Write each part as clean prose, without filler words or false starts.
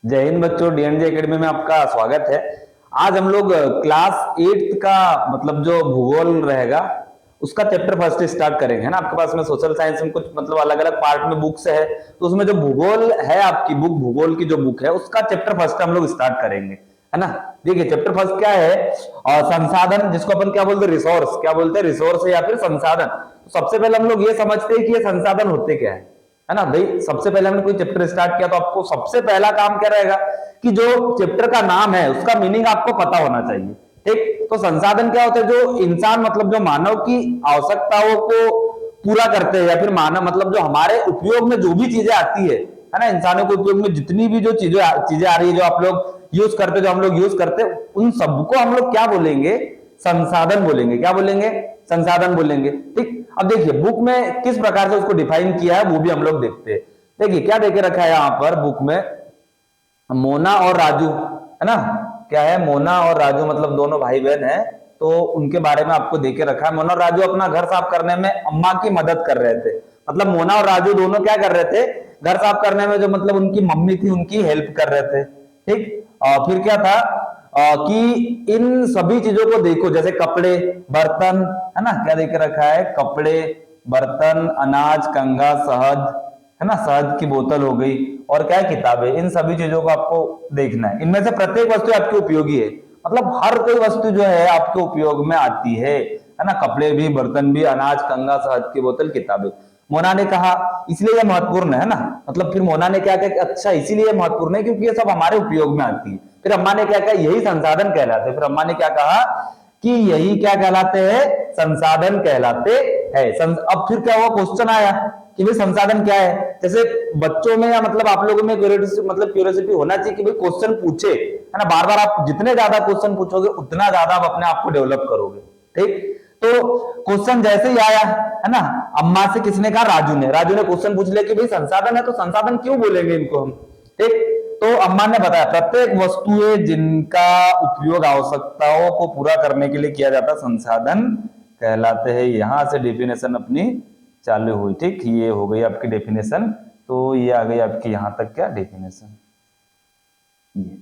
जय हिंद बच्चों, डीएनजे एकेडमी में आपका स्वागत है। आज हम लोग क्लास 8 का मतलब जो भूगोल रहेगा उसका चैप्टर फर्स्ट स्टार्ट करेंगे, है ना। आपके पास में सोशल साइंस में कुछ मतलब अलग अलग पार्ट में बुक्स है, तो उसमें जो भूगोल है आपकी बुक, भूगोल की जो बुक है उसका चैप्टर फर्स्ट हम लोग स्टार्ट करेंगे, है ना। देखिए चैप्टर फर्स्ट क्या है, और संसाधन, जिसको अपन क्या बोलते हैं, रिसोर्स, क्या बोलते हैं, रिसोर्स या फिर संसाधन। तो सबसे पहले हम लोग ये समझते हैं कि ये संसाधन होते क्या है ना भाई। सबसे पहले हमने कोई चैप्टर स्टार्ट किया तो आपको सबसे पहला काम क्या रहेगा कि जो चैप्टर का नाम है उसका मीनिंग आपको पता होना चाहिए, ठीक। तो संसाधन क्या होता है, जो इंसान मतलब जो मानव की आवश्यकताओं को पूरा करते हैं, या फिर मानव मतलब जो हमारे उपयोग में जो भी चीजें आती है ना, इंसानों के उपयोग में जितनी भी जो चीजें आ रही है, जो आप लोग यूज करते, जो हम लोग यूज करते, उन सबको हम लोग क्या बोलेंगे, संसाधन बोलेंगे। क्या बोलेंगे, संसाधन बोलेंगे, ठीक। अब देखिए बुक में किस प्रकार से उसको डिफाइन किया है वो भी हम लोग देखते हैं। देखिए क्या देके रखा है यहाँ पर बुक में, मोना और राजू, है ना। क्या है, मोना और राजू मतलब दोनों भाई बहन हैं, तो उनके बारे में आपको देके रखा है। मोना और राजू अपना घर साफ करने में अम्मा की मदद कर रहे थे। मतलब मोना और राजू दोनों क्या कर रहे थे, घर साफ करने में जो मतलब उनकी मम्मी थी उनकी हेल्प कर रहे थे, ठीक। और फिर क्या था कि इन सभी चीजों को देखो, जैसे कपड़े, बर्तन, है ना। क्या देके रखा है, कपड़े, बर्तन, अनाज, कंघा, शहद, है ना, शहद की बोतल हो गई, और क्या है, किताबें। इन सभी चीजों को आपको देखना है। इनमें से प्रत्येक वस्तु आपकी उपयोगी है, मतलब हर कोई वस्तु जो है आपके उपयोग में आती है ना। कपड़े भी, बर्तन भी, अनाज, कंघा, शहद की बोतल, किताबें। मोना ने कहा इसलिए यह महत्वपूर्ण है ना। मतलब फिर मोना ने क्या कहा, अच्छा इसीलिए महत्वपूर्ण है क्योंकि ये सब हमारे उपयोग में आती है। फिर अम्मा ने क्या कहा, यही संसाधन कहलाते। फिर अम्मा ने क्या कहा कि यही क्या कहलाते हैं, संसाधन कहलाते हैं। अब फिर क्या हुआ, क्वेश्चन आया कि भाई संसाधन क्या है। जैसे बच्चों में या मतलब आप लोगों में क्यूरियोसिटी होना चाहिए कि भाई क्वेश्चन पूछे, है ना। बार बार आप जितने ज्यादा क्वेश्चन पूछोगे उतना ज्यादा आप अपने आप को डेवलप करोगे, ठीक। तो क्वेश्चन जैसे ही आया, है ना, अम्मा से किसने कहा, राजू ने क्वेश्चन पूछ लिया कि भाई संसाधन है तो संसाधन क्यों बोलेंगे इनको हम, ठीक। तो अम्मा ने बताया प्रत्येक वस्तुएं जिनका उपयोग आवश्यकताओं को पूरा करने के लिए किया जाता संसाधन कहलाते हैं। यहां से डेफिनेशन अपनी चालू हुई, ठीक। ये हो गई आपकी डेफिनेशन, तो ये आ गई आपकी यहां तक क्या डेफिनेशन,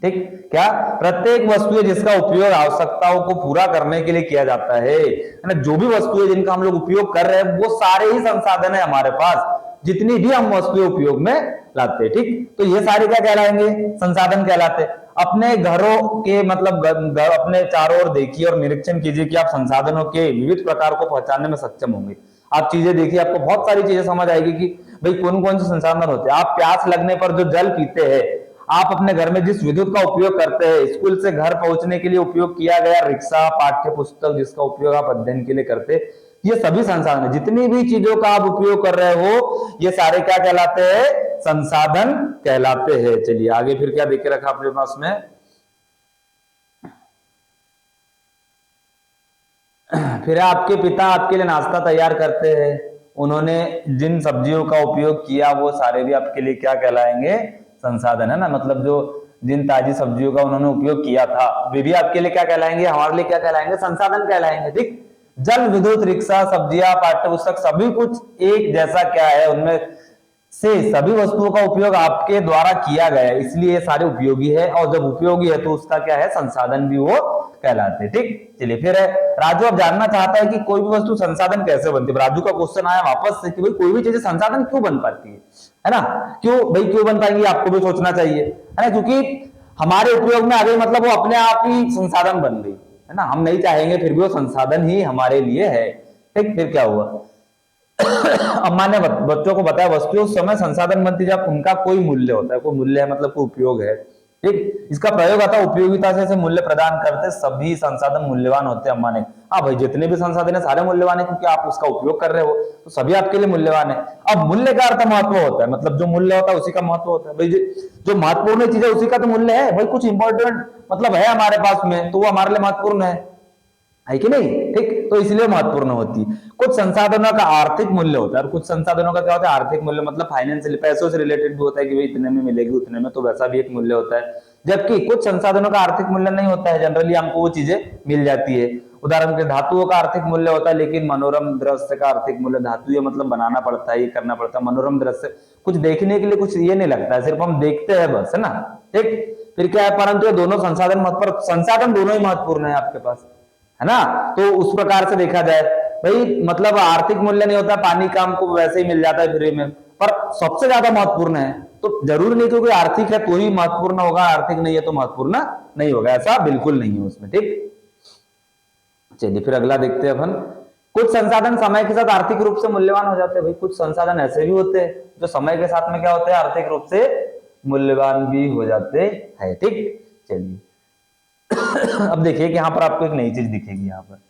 ठीक। क्या, प्रत्येक वस्तु है जिसका उपयोग आवश्यकताओं को पूरा करने के लिए किया जाता है ना। जो भी वस्तुएं जिनका हम लोग उपयोग कर रहे हैं वो सारे ही संसाधन है हमारे पास, जितनी भी हम वस्तुएं उपयोग में लाते हैं, ठीक। तो ये सारे क्या कहलाएंगे, संसाधन कहलाते। अपने घरों के मतलब अपने चारों ओर देखिए और निरीक्षण कीजिए कि आप संसाधनों के विविध प्रकार को पहचानने में सक्षम होंगे। आप चीजें देखिए, आपको बहुत सारी चीजें समझ आएगी कि भाई कौन कौन से संसाधन होते हैं। आप प्यास लगने पर जो जल पीते हैं, आप अपने घर में जिस विद्युत का उपयोग करते हैं, स्कूल से घर पहुंचने के लिए उपयोग किया गया रिक्शा, पाठ्य पुस्तक जिसका उपयोग आप अध्ययन के लिए करते हैं, ये सभी संसाधन है। जितनी भी चीजों का आप उपयोग कर रहे हो ये सारे क्या कहलाते हैं, संसाधन कहलाते हैं। चलिए आगे फिर क्या देखे रखा अपने पास में, फिर आपके पिता आपके लिए नाश्ता तैयार करते हैं, उन्होंने जिन सब्जियों का उपयोग किया वो सारे भी आपके लिए क्या कहलाएंगे, संसाधन, है ना। मतलब जो जिन ताजी सब्जियों का उन्होंने उपयोग किया था वे भी आपके लिए क्या कहलाएंगे, हमारे लिए क्या कहलाएंगे, संसाधन कहलाएंगे, ठीक। जल, विद्युत, रिक्शा, सब्जियां, पाठ्य पुस्तक सभी कुछ एक जैसा क्या है, उनमें से सभी वस्तुओं का उपयोग आपके द्वारा किया गया है, इसलिए ये सारे उपयोगी है। और जब उपयोगी है तो उसका क्या है, संसाधन भी वो कहलाते हैं, ठीक। चलिए फिर है, राजू अब जानना चाहता है कि कोई भी वस्तु संसाधन कैसे बनती है। राजू का क्वेश्चन आया वापस से कि भाई कोई भी चीज संसाधन क्यों बन पाती है ना। क्यों भाई, क्यों बन पाएंगी, आपको भी सोचना चाहिए, है ना। क्योंकि हमारे उपयोग में आ गई, मतलब वो अपने आप ही संसाधन बन गई, है ना। हम नहीं चाहेंगे फिर भी वो संसाधन ही हमारे लिए है, ठीक। फिर क्या हुआ, अम्मा ने बच्चों को बताया वस्तुएं उस समय संसाधन बनती जब उनका कोई मूल्य होता है। कोई मूल्य है मतलब कोई उपयोग है, ठीक। इसका प्रयोग आता है उपयोगिता से मूल्य प्रदान करते सभी संसाधन मूल्यवान होते हैं। अम्मा ने, हाँ भाई जितने भी संसाधन है सारे मूल्यवान है, क्योंकि आप उसका उपयोग कर रहे हो तो सभी आपके लिए मूल्यवान है। अब मूल्य का अर्थ महत्व होता है, मतलब जो मूल्य होता है उसी का महत्व होता है। भाई जो महत्वपूर्ण चीज है उसी का तो मूल्य है। भाई कुछ इंपॉर्टेंट मतलब है हमारे पास में तो वो हमारे लिए महत्वपूर्ण है कि नहीं, ठीक। तो इसलिए महत्वपूर्ण होती है। कुछ संसाधनों का आर्थिक मूल्य होता है और कुछ संसाधनों का क्या होता है, आर्थिक मूल्य मतलब फाइनेंशियल, पैसों से रिलेटेड भी होता है कि भाई इतने में मिलेगी उतने में, तो वैसा भी एक मूल्य होता है। जबकि कुछ संसाधनों का आर्थिक मूल्य नहीं होता है, जनरली हमको वो चीजें मिल जाती है। उदाहरण के धातुओं का आर्थिक मूल्य होता है, लेकिन मनोरम दृश्य का आर्थिक मूल्य, धातु ये मतलब बनाना पड़ता है, ये करना पड़ता है। मनोरम दृश्य कुछ देखने के लिए कुछ ये नहीं लगता है, सिर्फ हम देखते हैं बस, है ना। ठीक, फिर क्या है, परंतु ये दोनों संसाधन महत्वपूर्ण, संसाधन दोनों ही महत्वपूर्ण है आपके पास, है ना। तो उस प्रकार से देखा जाए भाई, मतलब आर्थिक मूल्य नहीं होता, पानी का हमको वैसे ही मिल जाता है फ्री में, पर सबसे ज्यादा महत्वपूर्ण है। तो जरूरी नहीं क्योंकि आर्थिक है तो ही महत्वपूर्ण होगा, आर्थिक नहीं है तो महत्वपूर्ण नहीं होगा, ऐसा बिल्कुल नहीं है उसमें। ठीक, चलिए फिर अगला देखते हैं अपन। कुछ संसाधन समय के साथ आर्थिक रूप से मूल्यवान हो जाते हैं। भाई कुछ संसाधन ऐसे भी होते हैं जो समय के साथ में क्या होते हैं, आर्थिक रूप से मूल्यवान भी हो जाते हैं। ठीक, चलिए अब देखिए कि यहाँ पर आपको एक नई चीज दिखेगी, यहाँ पर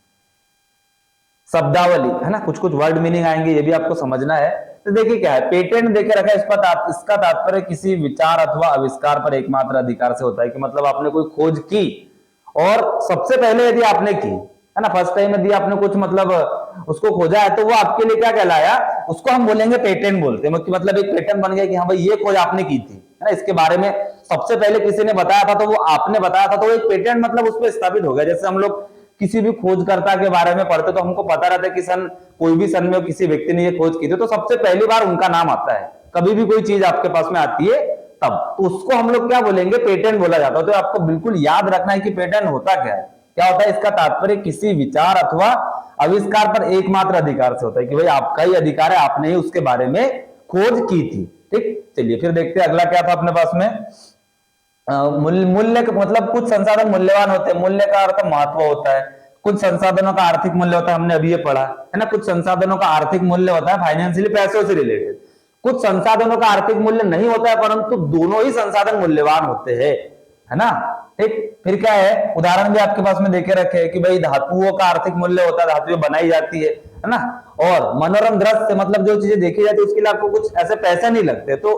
शब्दावली, है ना, कुछ कुछ वर्ड मीनिंग आएंगे, ये भी आपको समझना है। तो देखिए क्या है, पेटेंट देके रखा है, इसका तात्पर्य किसी विचार अथवा आविष्कार पर एकमात्र अधिकार से होता है, कि मतलब आपने कोई खोज की और सबसे पहले यदि आपने की, है ना, फर्स्ट टाइम यदि आपने कुछ मतलब उसको खोजा है, तो वो आपके लिए क्या कहलाया, उसको हम बोलेंगे पेटेंट बोलते हैं। मतलब एक पेटेंट बन गया कि हाँ भाई ये खोज आपने की थी, है ना, इसके बारे में सबसे पहले किसी ने बताया था तो वो आपने बताया था, तो एक पेटेंट मतलब उस पर स्थापित हो गया। जैसे हम लोग किसी भी खोजकर्ता के बारे में पढ़ते तो हमको पता रहता है कि सन कोई भी सन में किसी व्यक्ति ने ये खोज की थी, तो सबसे पहली बार उनका नाम आता है। कभी भी कोई चीज आपके पास में आती है तब, तो उसको हम लोग क्या बोलेंगे, पेटेंट बोला जाता है। तो आपको बिल्कुल याद रखना है कि पेटेंट होता क्या है, क्या होता है, इसका तात्पर्य किसी विचार अथवा आविष्कार पर एकमात्र अधिकार से होता है, कि भाई आपका ही अधिकार है, आपने ही उसके बारे में खोज की थी। ठीक, चलिए फिर देखते हैं अगला क्या था अपने पास में। मूल्य मतलब कुछ संसाधन मूल्यवान होते हैं, मूल्य का अर्थ महत्व होता है। कुछ संसाधनों का आर्थिक मूल्य होता है, हमने अभी ये पढ़ा, है ना। कुछ संसाधनों का आर्थिक मूल्य होता है फाइनेंशियली, पैसों से रिलेटेड। कुछ संसाधनों का आर्थिक मूल्य नहीं होता है, परंतु दोनों ही संसाधन मूल्यवान होते हैं, है ना। ठीक, फिर क्या है, उदाहरण भी आपके पास में देखे रखे हैं कि भाई धातुओं का आर्थिक मूल्य होता है, धातुएं बनाई जाती है ना। और मनोरम दृश्य मतलब जो चीजें देखी जाती है उसके लिए आपको कुछ ऐसे पैसे नहीं लगते। तो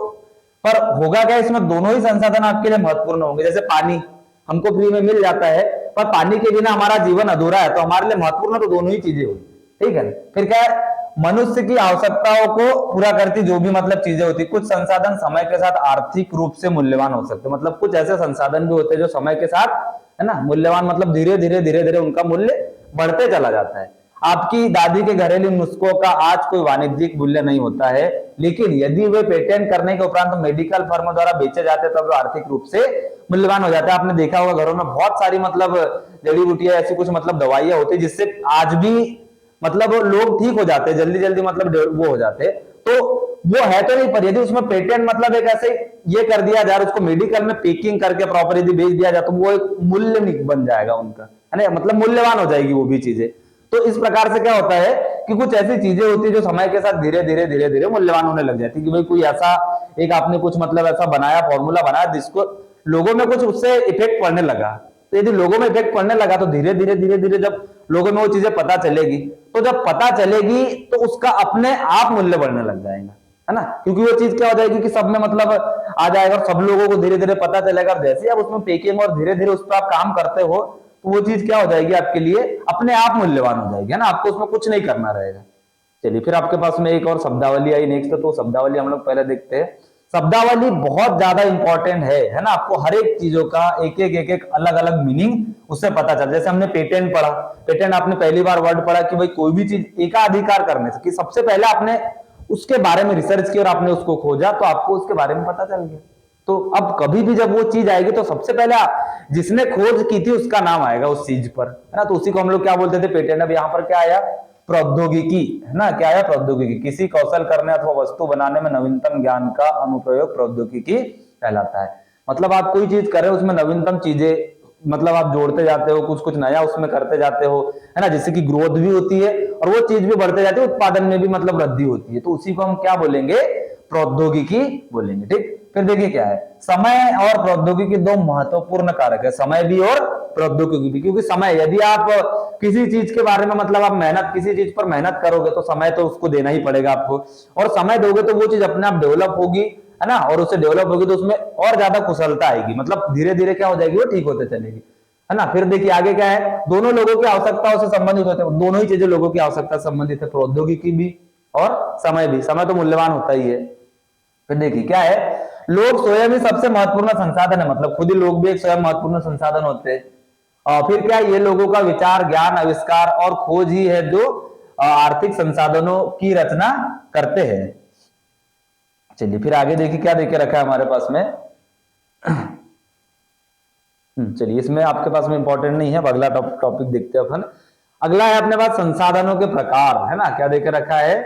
पर होगा क्या, इसमें दोनों ही संसाधन आपके लिए महत्वपूर्ण होंगे। जैसे पानी हमको फ्री में मिल जाता है, पर पानी के बिना हमारा जीवन अधूरा है, तो हमारे लिए महत्वपूर्ण तो दोनों ही चीजें हुई। ठीक है, फिर क्या है, मनुष्य की आवश्यकताओं को पूरा करती जो भी मतलब चीजें होती, कुछ संसाधन समय के साथ आर्थिक रूप से मूल्यवान हो सकते, मतलब कुछ ऐसे संसाधन भी होते हैं जो समय के साथ, है ना, मूल्यवान, मतलब धीरे धीरे उनका मूल्य बढ़ते चला जाता है। आपकी दादी के घरेलू नुस्खों का आज कोई वाणिज्यिक मूल्य नहीं होता है, लेकिन यदि वे पेटेंट करने के उपरांत मेडिकल फर्मों द्वारा बेचे जाते हैं तब वे आर्थिक रूप से मूल्यवान हो जाते हैं। आपने देखा होगा घरों में बहुत सारी मतलब जड़ी बूटियां ऐसी कुछ मतलब दवाइयां होती है जिससे आज भी मतलब लोग ठीक हो जाते हैं जल्दी जल्दी, मतलब वो हो जाते हैं। तो वो है तो नहीं, पर यदि उसमें पेटेंट मतलब एक ऐसे ये कर दिया जाए, उसको मेडिकल में पैकिंग करके प्रॉपर यदि बेच दिया जाए, तो वो एक मूल्य बन जाएगा उनका, है ना, मतलब मूल्यवान हो जाएगी वो भी चीजें। तो इस प्रकार से क्या होता है कि कुछ ऐसी चीजें होती है जो समय के साथ धीरे धीरे मूल्यवान होने लग जाती है। कि भाई कोई ऐसा एक आपने कुछ मतलब ऐसा बनाया, फॉर्मूला बनाया जिसको लोगों में कुछ उससे इफेक्ट पड़ने लगा, तो यदि लोगों में इफेक्ट पड़ने लगा तो धीरे धीरे जब लोगों में वो चीजें पता चलेगी, तो जब पता चलेगी तो उसका अपने आप मूल्य बढ़ने लग जाएगा, है ना। क्योंकि वो चीज क्या हो जाएगी कि सब में मतलब आ जाएगा, सब लोगों को धीरे धीरे पता चलेगा। जैसे आप उसमें पैकिंग और धीरे धीरे उस पर आप काम करते हो, तो वो चीज क्या हो जाएगी आपके लिए अपने आप मूल्यवान हो जाएगी, है ना, आपको उसमें कुछ नहीं करना रहेगा। चलिए फिर आपके पास में एक और शब्दावली आई नेक्स्ट, तो शब्दावली हम लोग पहले देखते हैं। शब्दावली बहुत ज्यादा इंपॉर्टेंट है ना, आपको हर एक चीजों का एक अलग अलग मीनिंग उससे पता चल। जैसे हमने पेटेंट पढ़ा, पेटेंट आपने पहली बार वर्ड पढ़ा कि भाई कोई भी चीज एकाधिकार करने से, कि सबसे पहले आपने उसके बारे में रिसर्च की और आपने उसको खोजा, तो आपको उसके बारे में पता चल गया। तो अब कभी भी जब वो चीज आएगी तो सबसे पहले जिसने खोज की थी उसका नाम आएगा उस चीज पर, है ना। तो उसी को हम लोग क्या बोलते थे, पेटेंट। अब यहाँ पर क्या आया, प्रौद्योगिकी, है ना, क्या आया, प्रौद्योगिकी। किसी कौशल करने अथवा वस्तु बनाने में नवीनतम ज्ञान का अनुप्रयोग प्रौद्योगिकी कहलाता है। मतलब आप कोई चीज कर रहे हो, उसमें नवीनतम चीजें मतलब आप जोड़ते जाते हो, कुछ कुछ नया उसमें करते जाते हो, है ना, जिससे कि ग्रोथ भी होती है और वो चीज भी बढ़ते जाती है, उत्पादन में भी मतलब वृद्धि होती है। तो उसी को हम क्या बोलेंगे, प्रौद्योगिकी बोलेंगे। ठीक, फिर देखिए क्या है, समय और प्रौद्योगिकी दो महत्वपूर्ण कारक है, समय भी और प्रौद्योगिकी भी। क्योंकि समय, यदि आप किसी चीज के बारे में मतलब आप मेहनत, किसी चीज पर मेहनत करोगे तो समय तो उसको देना ही पड़ेगा आपको, और समय दोगे तो वो चीज अपने आप डेवलप होगी, है ना, और उससे डेवलप होगी तो उसमें और ज्यादा कुशलता आएगी, मतलब धीरे धीरे क्या हो जाएगी, वो ठीक होते चलेगी, है ना। फिर देखिए आगे क्या है, दोनों लोगों की आवश्यकताओं से संबंधित होते हैं, दोनों ही चीजें लोगों की आवश्यकता से संबंधित है, प्रौद्योगिकी भी और समय भी। समय तो मूल्यवान होता ही है। फिर देखिए क्या है, लोग स्वयं ही सबसे महत्वपूर्ण संसाधन है, मतलब खुद ही लोग भी एक स्वयं महत्वपूर्ण संसाधन होते हैं। फिर क्या, ये लोगों का विचार, ज्ञान, आविष्कार और खोज ही है जो आर्थिक संसाधनों की रचना करते हैं। चलिए फिर आगे देखिए क्या देके रखा है हमारे पास में। चलिए इसमें आपके पास में इंपॉर्टेंट नहीं है, अब अगला टॉपिक देखते हैं अपन। अगला है अपने पास संसाधनों के प्रकार, है ना। क्या देके रखा है,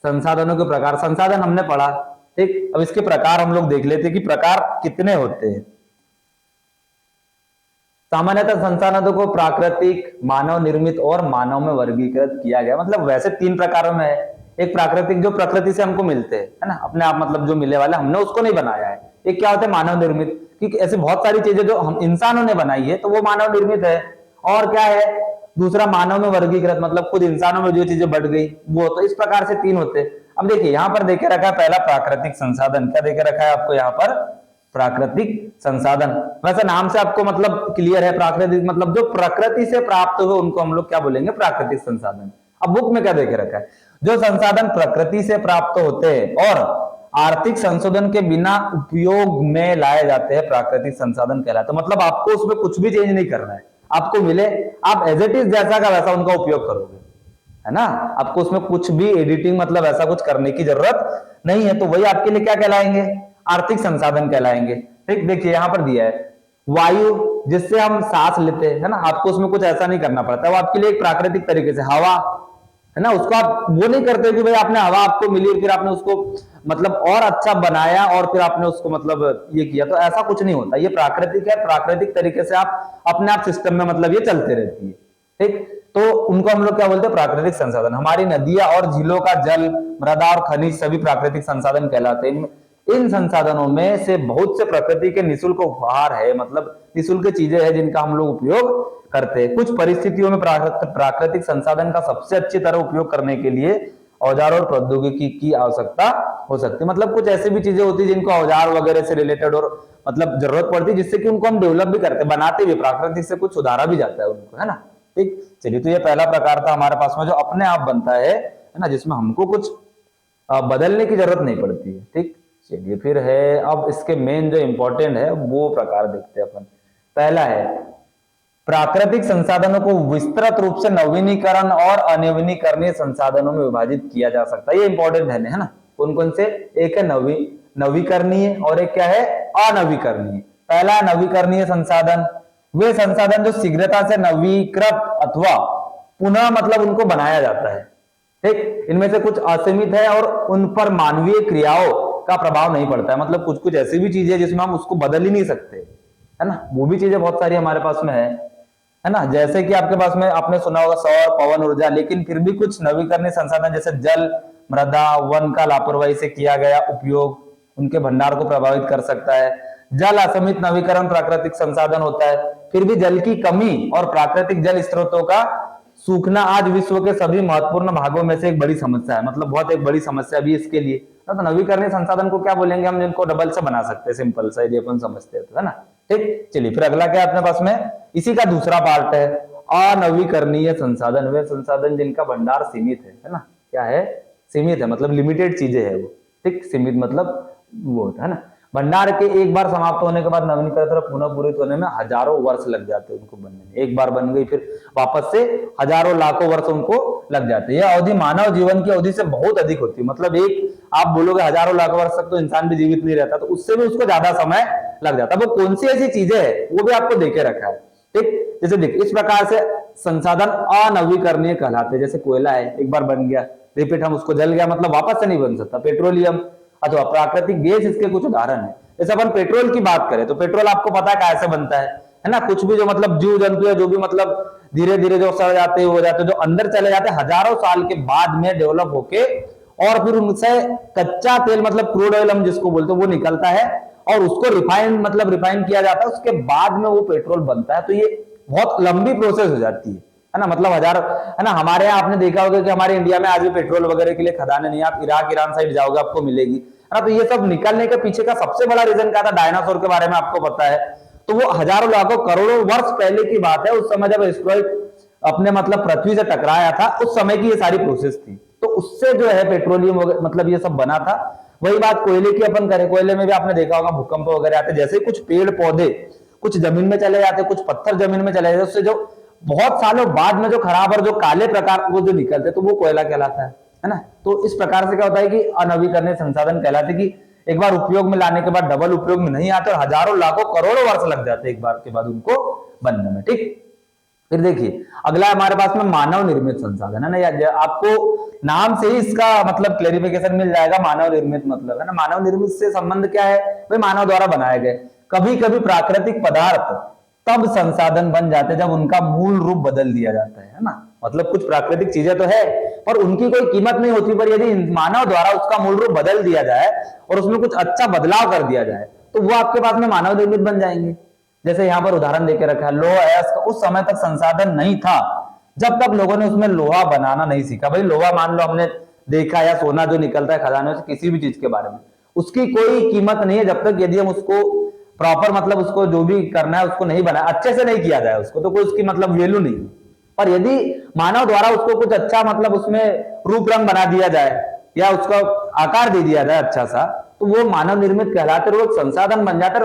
संसाधनों के प्रकार। संसाधन हमने पढ़ा, ठीक। अब इसके प्रकार हम लोग देख लेते हैं कि प्रकार कितने होते हैं। सामान्यतः संसाधनों को प्राकृतिक, मानव निर्मित और मानव में वर्गीकृत किया गया। मतलब वैसे 3 प्रकारों में है। एक प्राकृतिक, जो प्रकृति से हमको मिलते हैं, है ना, अपने आप, मतलब जो मिलने वाले, हमने उसको नहीं बनाया है। एक क्या होता है, मानव निर्मित, क्योंकि ऐसे बहुत सारी चीजें जो हम इंसानों ने बनाई है तो वो मानव निर्मित है। और क्या है, दूसरा मानव में वर्गीकृत, मतलब खुद इंसानों में जो चीजें बढ़ गई वो। तो इस प्रकार से 3 होते हैं। अब देखिए यहाँ पर देखे रखा है पहला प्राकृतिक संसाधन। क्या देखे रखा है आपको यहाँ पर, प्राकृतिक संसाधन। वैसे नाम से आपको मतलब क्लियर है, प्राकृतिक मतलब जो प्रकृति से प्राप्त हुए उनको हम लोग क्या बोलेंगे, प्राकृतिक संसाधन। अब बुक में क्या देखे रखा है, जो संसाधन प्रकृति से प्राप्त होते हैं और आर्थिक संशोधन के बिना उपयोग में लाए जाते हैं, प्राकृतिक संसाधन कहलाते हैं। मतलब आपको उसमें कुछ भी चेंज नहीं करना है, आपको मिले, आप एज इट इज जैसा का वैसा उनका उपयोग करोगे, है ना। आपको उसमें कुछ भी एडिटिंग मतलब ऐसा कुछ करने की जरूरत नहीं है। तो वही आपके लिए क्या कहलाएंगे, आर्थिक संसाधन कहलाएंगे। ठीक, देखिए यहां पर दिया है वायु, जिससे हम सांस लेते हैं, है ना, आपको उसमें कुछ ऐसा नहीं करना पड़ता, वो आपके लिए एक प्राकृतिक तरीके से। हवा, है ना, उसको आप वो नहीं करते कि भाई आपने हवा आपको मिली फिर आपने उसको मतलब और अच्छा बनाया और फिर आपने उसको मतलब ये किया, तो ऐसा कुछ नहीं होता। ये प्राकृतिक है, प्राकृतिक तरीके से आप अपने आप सिस्टम में मतलब ये चलते रहती है। ठीक, तो उनको हम लोग क्या बोलते हैं, प्राकृतिक संसाधन। हमारी नदियां और झीलों का जल, मृदा और खनिज सभी प्राकृतिक संसाधन कहलाते हैं। इन संसाधनों में से बहुत से प्रकृति के निःशुल्क उपहार है, मतलब निःशुल्क चीजें हैं जिनका हम लोग उपयोग करते हैं। कुछ परिस्थितियों में प्राकृतिक संसाधन का सबसे अच्छी तरह उपयोग करने के लिए औजार और प्रौद्योगिकी की आवश्यकता हो सकती है। मतलब कुछ ऐसी भी चीजें होती है जिनको औजार वगैरह से रिलेटेड और मतलब जरूरत पड़ती है, जिससे कि उनको हम डेवलप भी करते, बनाते भी, प्राकृतिक से कुछ सुधारा भी जाता है उनको, है ना। ठीक, चलिए तो ये पहला प्रकार था हमारे पास में जो अपने आप बनता है ना, जिसमें हमको कुछ बदलने की जरूरत नहीं पड़ती है। ठीक, चलिए फिर है, अब इसके मेन जो इंपॉर्टेंट है वो प्रकार देखते हैं अपन। पहला है प्राकृतिक संसाधनों को विस्तृत रूप से नवीनीकरण और अनवीनीकरणीय संसाधनों में विभाजित किया जा सकता है। ये इंपॉर्टेंट है ना। कौन कौन से, एक है नवीकरणीय और एक क्या है, अनवीकरणीय। पहला नवीकरणीय संसाधन, वे संसाधन जो शीघ्रता से नवीकृत अथवा पुनः मतलब उनको बनाया जाता है। ठीक, इनमें से कुछ असीमित है और उन पर मानवीय क्रियाओं का प्रभाव नहीं पड़ता है। मतलब कुछ कुछ ऐसी भी चीजें जिसमें हम उसको बदल ही नहीं सकते, है ना, वो भी चीजें बहुत सारी हमारे पास में है ना। जैसे कि आपके पास में आपने सुना होगा सौर, पवन ऊर्जा, लेकिन फिर भी कुछ नवीकरणीय संसाधन जैसे जल, मृदा, वन का लापरवाही से किया गया उपयोग उनके भंडार को प्रभावित कर सकता है। जल असीमित नवीकरण प्राकृतिक संसाधन होता है, फिर भी जल की कमी और प्राकृतिक जल स्रोतों का सूखना आज विश्व के सभी महत्वपूर्ण भागों में से एक बड़ी समस्या है। मतलब बहुत एक बड़ी समस्या भी इसके लिए। तो नवीकरणीय संसाधन को क्या बोलेंगे हम, जिनको डबल से बना सकते हैं, सिंपल सा यदि अपन समझते हैं तो, है ना। ठीक, चलिए फिर अगला क्या है अपने पास में, इसी का दूसरा पार्ट है अनवीकरणीय संसाधन। वे संसाधन जिनका भंडार सीमित है ना, क्या है, सीमित है, मतलब लिमिटेड चीजें है वो। ठीक, सीमित मतलब वो होता है ना। भंडार के एक बार समाप्त होने के बाद नवीनीकरण पुनः पूरित होने में हजारों वर्ष लग जाते हैं उनको बनने में। एक बार बन गई फिर वापस से हजारों लाखों वर्ष उनको लग जाते हैं। यह अवधि मानव जीवन की अवधि से बहुत अधिक होती है। मतलब एक आप बोलोगे हजारों लाखों वर्ष तक तो इंसान भी जीवित नहीं रहता, तो उससे भी उसको ज्यादा समय लग जाता है। वो कौन सी ऐसी चीजें है वो भी आपको देखे रखा है। ठीक, जैसे देखिए इस प्रकार से संसाधन अनवीकरणीय कहलाते हैं। जैसे कोयला है, एक बार बन गया, रिपीट हम उसको जल गया, मतलब वापस से नहीं बन सकता। पेट्रोलियम अथवा प्राकृतिक गैस इसके कुछ उदाहरण है। जैसे अपन पेट्रोल की बात करें तो पेट्रोल आपको पता है कैसे बनता है ना। कुछ भी जो मतलब जीव जंतु है, जो भी मतलब धीरे धीरे जो सड़ जाते हैं, हो जाते हैं, जो अंदर चले जाते हैं, हजारों साल के बाद में डेवलप होके और फिर उनसे कच्चा तेल मतलब क्रूड ऑयल हम जिसको बोलते हैं वो निकलता है और उसको रिफाइन मतलब रिफाइन किया जाता है, उसके बाद में वो पेट्रोल बनता है। तो ये बहुत लंबी प्रोसेस हो जाती है ना। मतलब हजार, है ना, हमारे यहाँ आपने देखा होगा कि हमारे इंडिया में आज भी पेट्रोल वगैरह के लिए खदानें नहीं, आप इराक ईरान साइड जाओगे आपको मिलेगी, है ना। तो ये सब निकलने के पीछे का सबसे बड़ा रीजन क्या था, डायनासोर के बारे में आपको पता है। तो वो हजारों लाखों करोड़ों वर्ष पहले की बात है। उस समय जब एस्ट्रॉइड अपने मतलब पृथ्वी से टकराया था, उस समय की ये सारी प्रोसेस थी। तो उससे जो है पेट्रोलियम मतलब ये सब बना था। वही बात कोयले की अपन करें, कोयले में भी आपने देखा होगा भूकंप वगैरह आते, जैसे कुछ पेड़ पौधे कुछ जमीन में चले जाते, कुछ पत्थर जमीन में चले जाते, उससे जो बहुत सालों बाद में जो खराब और जो काले प्रकार वो जो निकलते तो वो कोयला कहलाता है ना। तो इस प्रकार से क्या होता है कि अनवीकरणीय संसाधन कहलाते कि एक बार उपयोग में लाने के बाद डबल उपयोग में नहीं आते और हजारों लाखों करोड़ों वर्ष लग जाते एक बार के बाद उनको बनने में। ठीक, फिर देखिए अगला हमारे पास में मानव निर्मित संसाधन है ना। आपको नाम से ही इसका मतलब क्लेरिफिकेशन मिल जाएगा, मानव निर्मित मतलब है ना। मानव निर्मित से संबंध क्या है भाई, मानव द्वारा बनाए गए। कभी कभी प्राकृतिक पदार्थ तब संसाधन बन जाते जब उनका मूल रूप बदल दिया जाता है ना। मतलब कुछ प्राकृतिक चीजें तो है पर उनकी कोई कीमत नहीं होती, पर यदि मानव द्वारा उसका मूल रूप बदल दिया जाए और उसमें कुछ अच्छा बदलाव कर दिया जाए तो वो आपके पास में मानव निर्मित बन जाएंगे। जैसे यहाँ पर उदाहरण देके रखा है, लोहा अयस्क उस समय तक संसाधन नहीं था जब तक लोगों ने उसमें लोहा बनाना नहीं सीखा। भाई लोहा मान लो हमने देखा या सोना जो निकलता है खदानों से, किसी भी चीज के बारे में उसकी कोई कीमत नहीं है जब तक यदि हम उसको प्रॉपर मतलब उसको जो भी करना है उसको नहीं बनाया, अच्छे से नहीं किया जाए उसको, तो कोई उसकी मतलब वैल्यू नहीं। पर यदि मानव द्वारा उसको कुछ अच्छा मतलब उसमें रूप रंग बना दिया जाए या उसका आकार दे दिया जाए अच्छा सा, तो वो मानव निर्मित कहलाते, वो संसाधन बन जाते,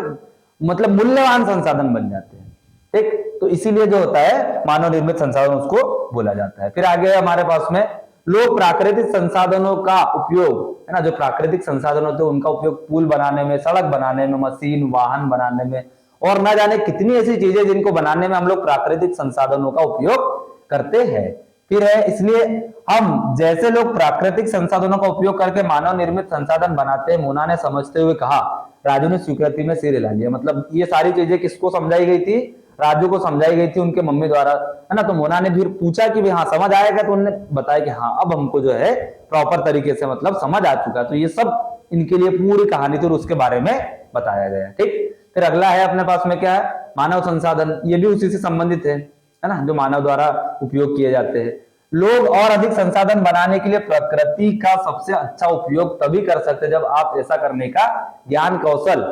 मतलब मूल्यवान संसाधन बन जाते हैं। ठीक, तो इसीलिए जो होता है मानव निर्मित संसाधन उसको बोला जाता है। फिर आगे हमारे पास में लोग प्राकृतिक संसाधनों का उपयोग है ना, जो प्राकृतिक संसाधन होते हैं उनका उपयोग पुल बनाने में, सड़क बनाने में, मशीन वाहन बनाने में और न जाने कितनी ऐसी चीजें जिनको बनाने में हम लोग प्राकृतिक संसाधनों का उपयोग करते हैं। फिर है, इसलिए हम जैसे लोग प्राकृतिक संसाधनों का उपयोग करके मानव निर्मित संसाधन बनाते हैं, मोना ने समझते हुए कहा। राजू ने स्वीकृति में सिर हिला लिया। मतलब ये सारी चीजें किसको समझाई गई थी, राजू को समझाई गई थी उनके मम्मी द्वारा है ना। तो मोना ने फिर पूछा कि हाँ समझ आएगा, तो उन्होंने बताया कि हाँ अब हमको जो है प्रॉपर तरीके से मतलब समझ आ चुका। तो ये सब इनके लिए पूरी कहानी थी और उसके बारे में बताया गया। ठीक, फिर अगला है अपने पास में क्या है, मानव संसाधन। ये भी उसी से संबंधित है ना, जो मानव द्वारा उपयोग किए जाते हैं। लोग और अधिक संसाधन बनाने के लिए प्रकृति का सबसे अच्छा उपयोग तभी कर सकते हैं जब आप ऐसा करने का ज्ञान, कौशल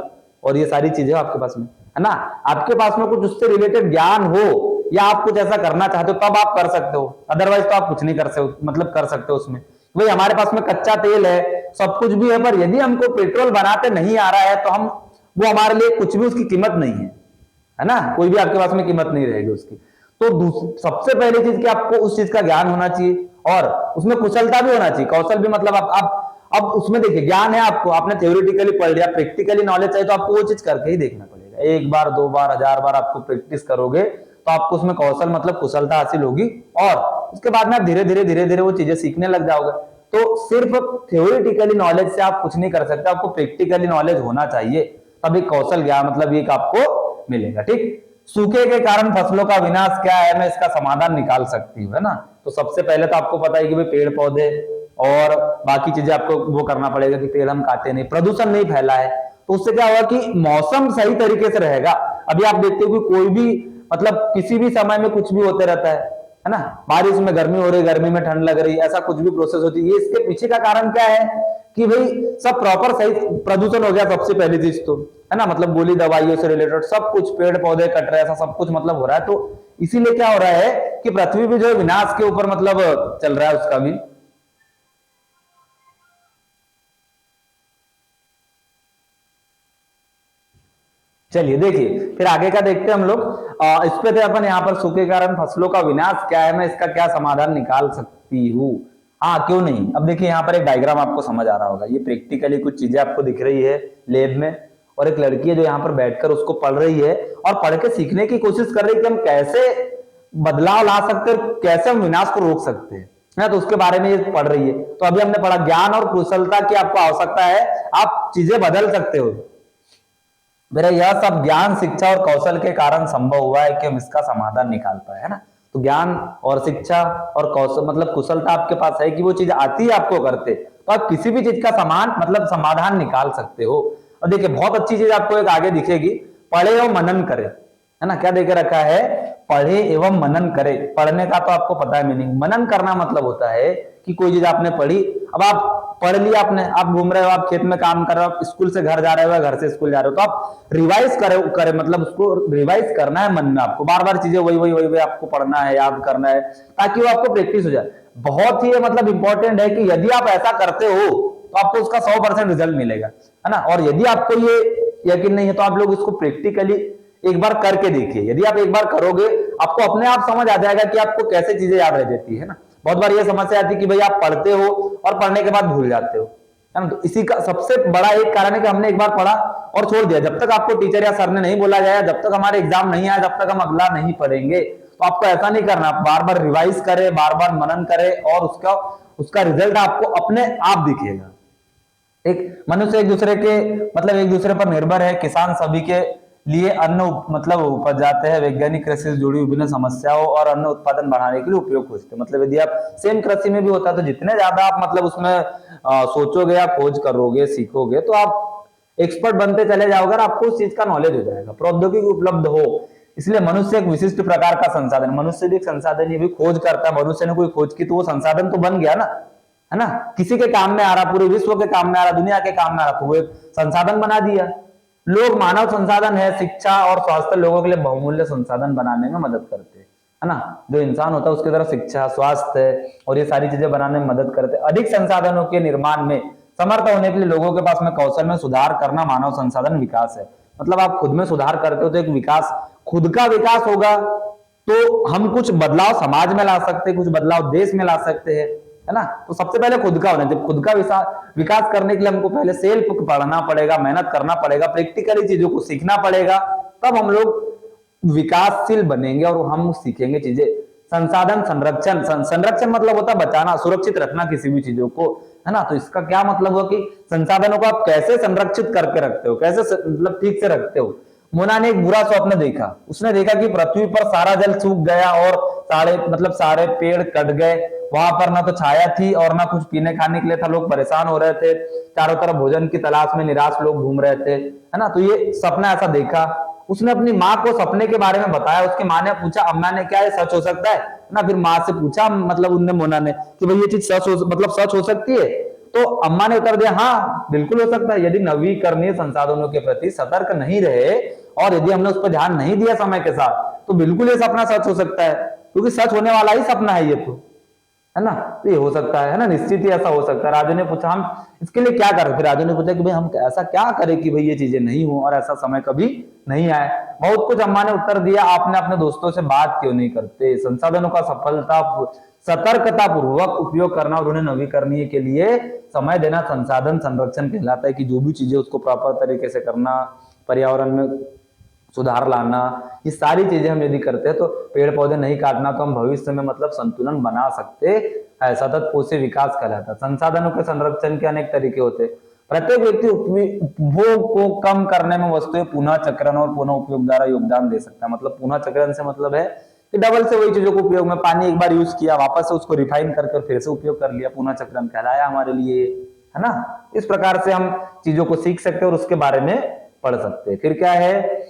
और ये सारी चीजें आपके पास में है ना। आपके पास में कुछ उससे रिलेटेड ज्ञान हो या आप कुछ ऐसा करना चाहते हो तब आप कर सकते हो, अदरवाइज तो आप कुछ नहीं कर सकते, मतलब कर सकते हो उसमें। भाई हमारे पास में कच्चा तेल है, सब कुछ भी है, पर यदि हमको पेट्रोल बनाते नहीं आ रहा है तो हम वो हमारे लिए कुछ भी उसकी कीमत नहीं है ना। कोई भी आपके पास में कीमत नहीं रहेगी उसकी। तो सबसे पहली चीज कि आपको उस चीज का ज्ञान होना चाहिए और उसमें कुशलता भी होना चाहिए। कौशल भी मतलब आप अब उसमें देखिए, ज्ञान है आपको, आपने थ्योरेटिकली पढ़ लिया, प्रैक्टिकली नॉलेज चाहिए तो आपको वो चीज करके ही देखना पड़ेगा। एक बार, दो बार, 1000 बार आपको प्रैक्टिस करोगे तो आपको उसमें कौशल मतलब कुशलता हासिल होगी और उसके बाद में आप धीरे धीरे वो चीजें सीखने लग जाओगे। तो सिर्फ थ्योरेटिकली नॉलेज से आप कुछ नहीं कर सकते, आपको प्रैक्टिकली नॉलेज होना चाहिए, तभी कौशल ज्ञान मतलब एक आपको मिलेगा। ठीक, सूखे के कारण फसलों का विनाश क्या है, मैं इसका समाधान निकाल सकती हूँ है ना। तो सबसे पहले तो आपको पता है कि भाई पेड़ पौधे और बाकी चीजें आपको वो करना पड़ेगा कि पेड़ हम काटे नहीं, प्रदूषण नहीं फैला है। तो उससे क्या होगा कि मौसम सही तरीके से रहेगा। अभी आप देखते हो कि कोई भी मतलब किसी भी समय में कुछ भी होते रहता है ना। बारिश में गर्मी हो रही, गर्मी में ठंड लग रही, ऐसा कुछ भी प्रोसेस होती है। ये इसके पीछे का कारण क्या है कि भाई सब प्रॉपर सही प्रदूषण हो गया सबसे पहली चीज तो है ना। मतलब गोली दवाइयों से रिलेटेड सब कुछ, पेड़ पौधे कट रहे हैं, ऐसा सब कुछ मतलब हो रहा है। तो इसीलिए क्या हो रहा है कि पृथ्वी भी जो है विनाश के ऊपर मतलब चल रहा है उसका भी। चलिए देखिए फिर आगे का देखते हैं हम लोग। इस पे थे अपन यहाँ पर, सूखे के कारण फसलों का विनाश क्या है, मैं इसका क्या समाधान निकाल सकती हूँ। हाँ क्यों नहीं। अब देखिए यहाँ पर एक डायग्राम आपको समझ आ रहा होगा, ये प्रैक्टिकली कुछ चीजें आपको दिख रही है लेब में, और एक लड़की है जो यहाँ पर बैठकर उसको पढ़ रही है और पढ़ के सीखने की कोशिश कर रही है कि हम कैसे बदलाव ला सकते हैं, कैसे हम विनाश को रोक सकते हैं ना। तो उसके बारे में ये पढ़ रही है। तो अभी हमने पढ़ा ज्ञान और कुशलता की आपको आवश्यकता है, आप चीजें बदल सकते हो। मेरा यह सब ज्ञान, शिक्षा और कौशल के कारण संभव हुआ है कि हम इसका समाधान निकाल पाए है ना। तो ज्ञान और शिक्षा और कौशल मतलब कुशलता आपके पास है कि वो चीज आती है आपको करते, तो आप किसी भी चीज का समान मतलब समाधान निकाल सकते हो। और देखिए बहुत अच्छी चीज आपको एक आगे दिखेगी, पढ़े और मनन करे है ना। क्या देके रखा है, पढ़े एवं मनन करे। पढ़ने का तो आपको पता है मीनिंग, मनन करना मतलब होता है कि कोई चीज आपने पढ़ी, अब आप पढ़ लिया आपने, आप घूम रहे हो, आप खेत में काम कर रहे हो, आप स्कूल से घर जा रहे हो, घर से स्कूल जा रहे हो, तो आप रिवाइज करे मतलब उसको रिवाइज करना है मन में, आपको बार बार चीजें वही आपको पढ़ना है, याद करना है, ताकि वो आपको प्रैक्टिस हो जाए। बहुत ही मतलब इंपॉर्टेंट है कि यदि आप ऐसा करते हो तो आपको उसका 100% रिजल्ट मिलेगा है ना। और यदि आपको ये यकीन नहीं है तो आप लोग इसको प्रैक्टिकली एक बार करके देखिए। यदि आप एक बार करोगे, आपको अपने आप समझ आ जाएगा कि आपको कैसे चीजें याद रह जाती है ना। बहुत बार ये समस्या आती है कि भाई आप पढ़ते हो और पढ़ने के बाद भूल जाते हो, है ना। तो इसी का सबसे बड़ा एक कारण है कि हमने एक बार पढ़ा और छोड़ दिया। जब तक आपको टीचर या सर ने नहीं बोला जाए, जब तक हमारे एग्जाम नहीं आया, जब तक हम अगला नहीं पढ़ेंगे, तो आपको ऐसा नहीं करना। बार बार रिवाइज करें, बार बार मनन करें और उसका उसका रिजल्ट आपको अपने आप दिखेगा। एक मनुष्य एक दूसरे के मतलब एक दूसरे पर निर्भर है। किसान सभी के लिए अन्न मतलब उपज जाते हैं। वैज्ञानिक कृषि से जुड़ी विभिन्न समस्याओं और अन्न उत्पादन बढ़ाने के लिए उपयोग खोजते हैं। मतलब यदि आप सेम कृषि में भी होता है, तो जितने ज्यादा आप मतलब उसमें सोचोगे या खोज करोगे, सीखोगे, तो आप एक्सपर्ट बनते चले जाओगे और आपको उस चीज का नॉलेज हो जाएगा, प्रौद्योगिकी उपलब्ध हो। इसलिए मनुष्य एक विशिष्ट प्रकार का संसाधन, मनुष्य भी एक संसाधन, ये भी खोज करता है। मनुष्य ने कोई खोज की तो वो संसाधन तो बन गया ना, है ना। किसी के काम में आ रहा, पूरे विश्व के काम में आ रहा, दुनिया के काम में आ रहा, तो वो एक संसाधन बना दिया। लोग मानव संसाधन है। शिक्षा और स्वास्थ्य लोगों के लिए बहुमूल्य संसाधन बनाने में मदद करते हैं, है ना। जो इंसान होता है उसकी तरफ शिक्षा, स्वास्थ्य और ये सारी चीजें बनाने में मदद करते हैं। अधिक संसाधनों के निर्माण में समर्थ होने के लिए लोगों के पास में कौशल में सुधार करना मानव संसाधन विकास है। मतलब आप खुद में सुधार करते हो तो एक विकास, खुद का विकास होगा, तो हम कुछ बदलाव समाज में ला सकते हैं, कुछ बदलाव देश में ला सकते हैं, है ना। तो सबसे पहले खुद का होना। जब खुद का विकास करने के लिए हमको पहले सेल्फ पढ़ना पड़ेगा, मेहनत करना पड़ेगा, प्रैक्टिकली चीजों को सीखना पड़ेगा, तब हम लोग विकासशील बनेंगे और हम सीखेंगे चीजें। संसाधन संरक्षण, संरक्षण मतलब होता है बचाना, सुरक्षित रखना किसी भी चीजों को, है ना। तो इसका क्या मतलब हुआ कि संसाधनों को आप कैसे संरक्षित करके रखते हो, कैसे मतलब ठीक से रखते हो। मोना ने एक बुरा स्वप्न देखा। उसने देखा कि पृथ्वी पर सारा जल सूख गया और सारे पेड़ कट गए। वहां पर ना तो छाया थी और ना कुछ पीने खाने के लिए था। लोग परेशान हो रहे थे, चारों तरफ भोजन की तलाश में निराश लोग घूम रहे थे, है ना। तो ये सपना ऐसा देखा। उसने अपनी माँ को सपने के बारे में बताया। उसकी माँ ने पूछा, अम्मा ने, क्या ये सच हो सकता है ना। फिर माँ से पूछा मतलब उनने, मोना ने, कि भाई ये चीज सच हो सकती है। तो अम्मा ने उत्तर दिया, हाँ बिल्कुल हो सकता है। यदि नवीकरणीय संसाधनों के प्रति सतर्क नहीं रहे और यदि हमने उस पर ध्यान नहीं दिया समय के साथ, तो बिल्कुल ये सपना सच हो सकता है, क्योंकि सच होने वाला ही सपना है ये तो, है ना। तो ये हो सकता है ना, निश्चित ही ऐसा हो सकता है। राजू ने पूछा, हम इसके लिए क्या करें। फिर राजू ने पूछा कि भाई हम ऐसा क्या करें कि भाई ये चीजें नहीं हो और ऐसा समय कभी नहीं आए। बहुत कुछ अम्मा ने उत्तर दिया। आपने अपने दोस्तों से बात क्यों नहीं करते। संसाधनों का सतर्कता पूर्वक उपयोग करना और उन्हें नवीकरणीय के लिए समय देना संसाधन संरक्षण कहलाता है। कि जो भी चीजें उसको प्रॉपर तरीके से करना, पर्यावरण में सुधार लाना, ये सारी चीजें हम यदि करते हैं तो पेड़ पौधे नहीं काटना, तो हम भविष्य में मतलब संतुलन बना सकते हैं। सतत पोषी विकास कहलाता है। संसाधनों के संरक्षण के अनेक तरीके होते हैं। प्रत्येक व्यक्ति उपभोग को कम करने में वस्तुएं पुनः चक्रण और पुनः उपयोग द्वारा योगदान दे सकता है। मतलब पुनः चक्रण से मतलब है कि डबल से वही चीजों को उपयोग में, पानी एक बार यूज किया, वापस से उसको रिफाइन करके फिर से उपयोग कर लिया, पुनः चक्रण कहलाया हमारे लिए, है ना। इस प्रकार से हम चीजों को सीख सकते हैं और उसके बारे में पढ़ सकते हैं। फिर क्या है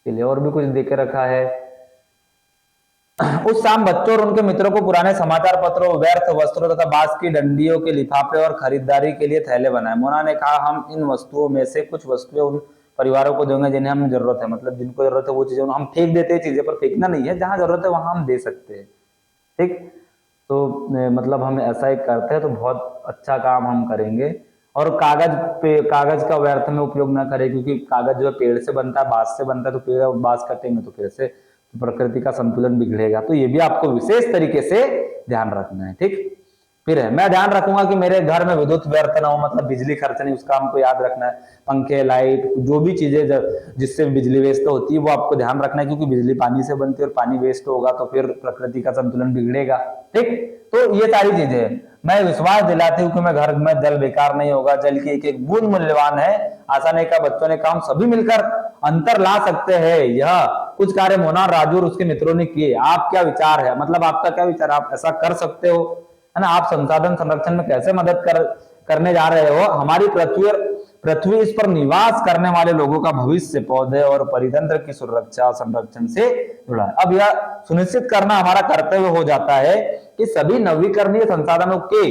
के लिए और भी कुछ देके रखा है। उस शाम बच्चों और उनके मित्रों को पुराने समाचार पत्रों, व्यर्थ वस्त्रों तथा बांस की डंडियों के लिफाफे और खरीदारी के लिए थैले बनाए। मोना ने कहा, हम इन वस्तुओं में से कुछ वस्तुएं उन परिवारों को देंगे जिन्हें हमें जरूरत है। मतलब जिनको जरूरत है वो चीजें हम फेंक देते हैं, चीजें पर फेंकना नहीं है, जहां जरूरत है वहां हम दे सकते हैं, ठीक। तो मतलब हम ऐसा ही करते हैं तो बहुत अच्छा काम हम करेंगे। और कागज का व्यर्थ में उपयोग ना करें, क्योंकि कागज जो है पेड़ से बनता है, बांस से बनता है। तो पेड़ और बांस कटेंगे तो फिर से प्रकृति का संतुलन बिगड़ेगा। तो ये भी आपको विशेष तरीके से ध्यान रखना है, ठीक। फिर है, मैं ध्यान रखूंगा कि मेरे घर में विद्युत व्यर्थ ना हो, मतलब बिजली खर्च नहीं, उसका हमको याद रखना है। पंखे, लाइट, जो भी चीजें जिससे बिजली वेस्ट होती है वो आपको ध्यान रखना है, क्योंकि बिजली पानी से बनती है और पानी वेस्ट होगा तो फिर प्रकृति का संतुलन बिगड़ेगा, ठीक। तो ये सारी चीजें मैं विश्वास दिलाती हूँ कि मैं घर में जल बेकार नहीं होगा। जल की एक एक बूंद मूल्यवान है। आशा ने कहा, बच्चों ने कहा, हम सभी मिलकर अंतर ला सकते हैं। यह कुछ कार्य मोना, राजू और उसके मित्रों ने किए। आप क्या विचार है, मतलब आपका क्या विचार, आप ऐसा कर सकते हो, है ना। आप संसाधन संरक्षण में कैसे मदद करने जा रहे हो। हमारी पृथ्वी इस पर निवास करने वाले लोगों का भविष्य पौधे और परितंत्र की सुरक्षा संरक्षण से जुड़ा है। अब यह सुनिश्चित करना हमारा कर्तव्य हो जाता है कि सभी नवीकरणीय संसाधनों के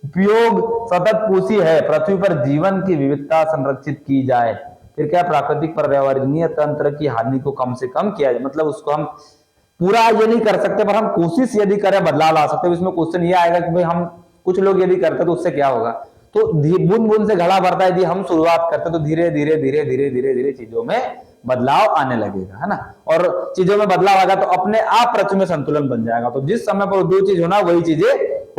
उपयोग सतत पोषी है, पृथ्वी पर जीवन की विविधता संरक्षित की जाए। फिर क्या, प्राकृतिक पर्यावरणीय तंत्र की हानि को कम से कम किया जाए। मतलब उसको हम पूरा ये नहीं कर सकते, पर हम कोशिश यदि करें बदलाव ला सकते हैं। इसमें क्वेश्चन ये आएगा कि भाई हम कुछ लोग यदि करते तो उससे क्या होगा। तो बूंद बूंद से घड़ा भरता है, यदि हम शुरुआत करते तो धीरे धीरे धीरे धीरे धीरे धीरे चीजों में बदलाव आने लगेगा, है ना। और चीजों में बदलाव आएगा तो अपने आप प्रचुर में संतुलन बन जाएगा। तो जिस समय पर जो चीज होना वही चीजें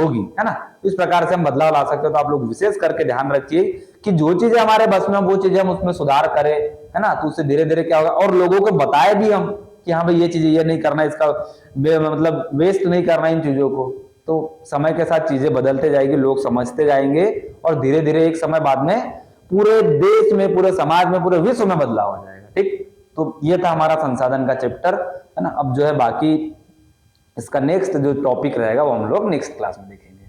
होगी, है ना। इस प्रकार से हम बदलाव ला सकते हो। तो आप लोग विशेष करके ध्यान रखिए कि जो चीजें हमारे बस में वो चीजें हम उसमें सुधार करें, है ना। तो उससे धीरे धीरे क्या होगा, और लोगों को बताए भी हम कि हाँ भाई ये चीजें ये नहीं करना, इसका मतलब वेस्ट नहीं करना इन चीजों को। तो समय के साथ चीजें बदलते जाएगी, लोग समझते जाएंगे और धीरे धीरे एक समय बाद में पूरे देश में, पूरे समाज में, पूरे विश्व में बदलाव आ जाएगा। ठीक, तो ये था हमारा संसाधन का चैप्टर, है ना। अब जो है बाकी इसका नेक्स्ट जो टॉपिक रहेगा वो हम लोग नेक्स्ट क्लास में देखेंगे।